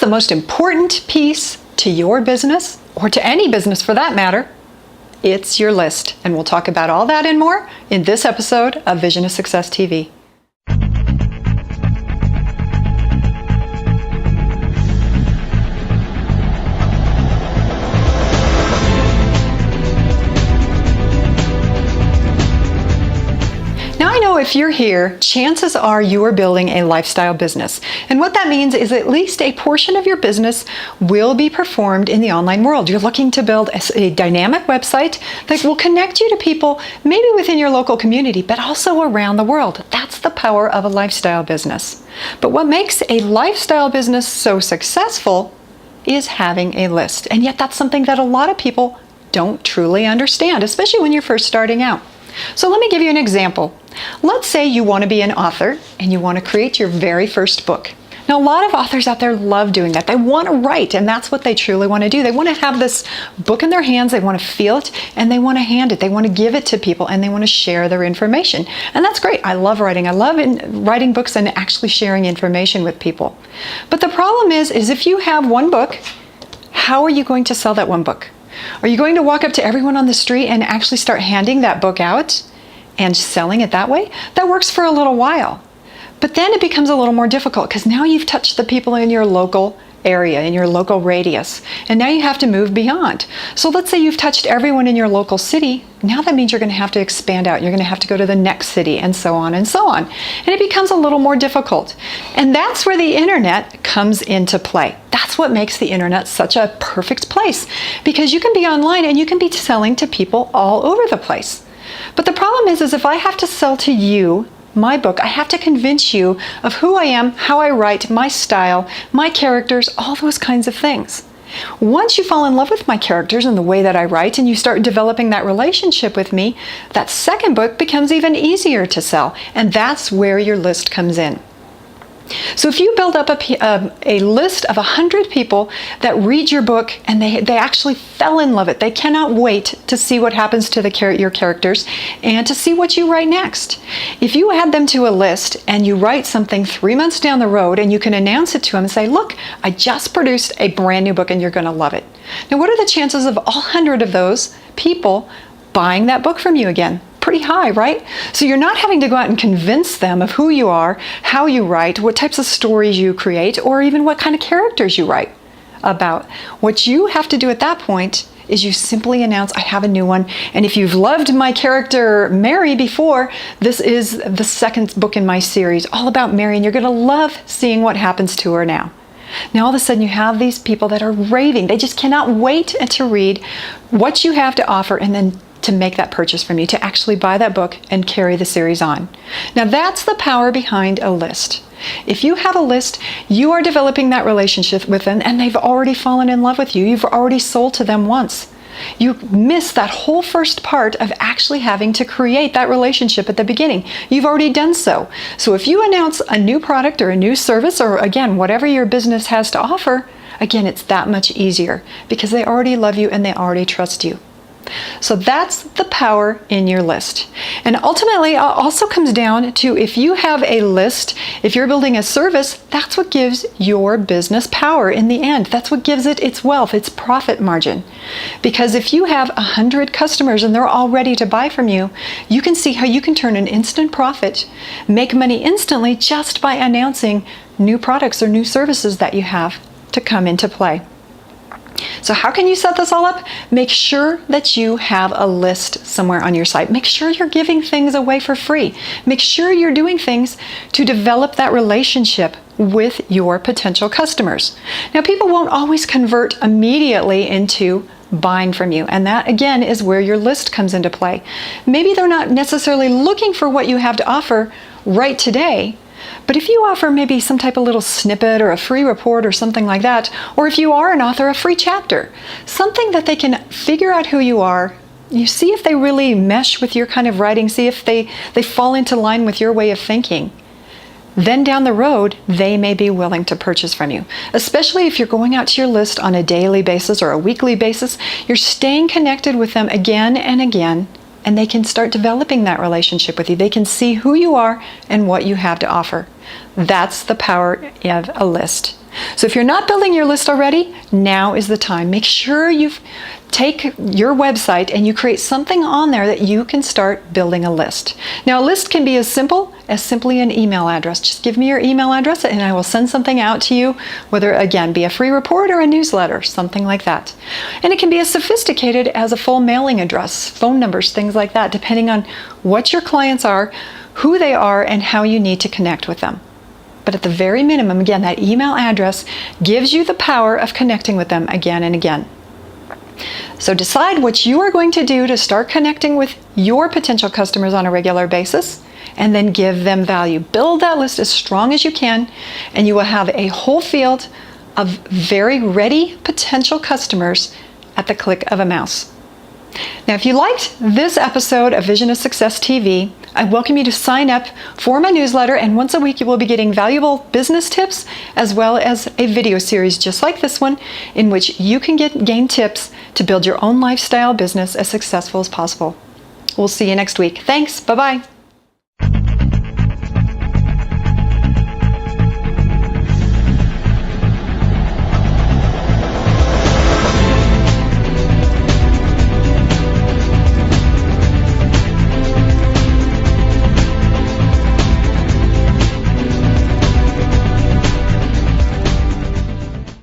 the most important piece to your business, or to any business for that matter. It's your list. And we'll talk about all that and more in this episode of Vision of Success TV. If you're here, chances are you are building a lifestyle business. And what that means is at least a portion of your business will be performed in the online world. You're looking to build a dynamic website that will connect you to people maybe within your local community, but also around the world. That's the power of a lifestyle business. But what makes a lifestyle business so successful is having a list. And yet that's something that a lot of people don't truly understand, especially when you're first starting out. So let me give you an example. Let's say you want to be an author and you want to create your very first book. Now, a lot of authors out there love doing that. They want to write, and that's what they truly want to do. They want to have this book in their hands, they want to feel it, and they want to hand it. They want to give it to people, and they want to share their information. And that's great. I love writing. I love writing books and actually sharing information with people. But the problem is if you have one book, how are you going to sell that one book? Are you going to walk up to everyone on the street and actually start handing that book out and selling it that way? That works for a little while. But then it becomes a little more difficult because now you've touched the people in your local area, in your local radius, and now you have to move beyond. So let's say you've touched everyone in your local city. Now that means you're going to have to expand out. You're going to have to go to the next city, and so on and so on. And it becomes a little more difficult. And that's where the internet comes into play. That's what makes the internet such a perfect place, because you can be online and you can be selling to people all over the place. But the problem is if I have to sell to you my book, I have to convince you of who I am, how I write, my style, my characters, all those kinds of things. Once you fall in love with my characters and the way that I write, and you start developing that relationship with me, that second book becomes even easier to sell. And that's where your list comes in. So if you build up a list of 100 people that read your book and they actually fell in love with it, they cannot wait to see what happens to your characters and to see what you write next. If you add them to a list and you write something 3 months down the road and you can announce it to them and say, look, I just produced a brand new book and you're going to love it. Now, what are the chances of all 100 of those people buying that book from you again? Pretty high, right? So you're not having to go out and convince them of who you are, how you write, what types of stories you create, or even what kind of characters you write about. What you have to do at that point is you simply announce, I have a new one. And if you've loved my character Mary before, this is the second book in my series, all about Mary, and you're going to love seeing what happens to her now. Now all of a sudden you have these people that are raving. They just cannot wait to read what you have to offer and then to make that purchase from you, to actually buy that book and carry the series on. Now that's the power behind a list. If you have a list, you are developing that relationship with them and they've already fallen in love with you. You've already sold to them once. You miss that whole first part of actually having to create that relationship at the beginning. You've already done so. So if you announce a new product or a new service, or again, whatever your business has to offer, again, it's that much easier because they already love you and they already trust you. So that's the power in your list. And ultimately, it also comes down to if you have a list, if you're building a service, that's what gives your business power in the end. That's what gives it its wealth, its profit margin. Because if you have 100 customers and they're all ready to buy from you, you can see how you can turn an instant profit, make money instantly just by announcing new products or new services that you have to come into play. So how can you set this all up? Make sure that you have a list somewhere on your site. Make sure you're giving things away for free. Make sure you're doing things to develop that relationship with your potential customers. Now, people won't always convert immediately into buying from you, and that again is where your list comes into play. Maybe they're not necessarily looking for what you have to offer right today, but if you offer maybe some type of little snippet or a free report or something like that, or if you are an author, a free chapter, something that they can figure out who you are, you see if they really mesh with your kind of writing, see if they fall into line with your way of thinking. Then down the road, they may be willing to purchase from you. Especially if you're going out to your list on a daily basis or a weekly basis, you're staying connected with them again and again, and they can start developing that relationship with you. They can see who you are and what you have to offer. That's the power of a list. So if you're not building your list already, now is the time. Make sure you take your website and you create something on there that you can start building a list. Now, a list can be as simple as simply an email address. Just give me your email address and I will send something out to you, whether, again, be a free report or a newsletter, something like that. And it can be as sophisticated as a full mailing address, phone numbers, things like that, depending on what your clients are, who they are, and how you need to connect with them. But at the very minimum, again, that email address gives you the power of connecting with them again and again. So decide what you are going to do to start connecting with your potential customers on a regular basis, and then give them value. Build that list as strong as you can, and you will have a whole field of very ready potential customers at the click of a mouse. Now, if you liked this episode of Vision of Success TV, I welcome you to sign up for my newsletter, and once a week you will be getting valuable business tips as well as a video series just like this one in which you can gain tips to build your own lifestyle business as successful as possible. We'll see you next week. Thanks. Bye-bye.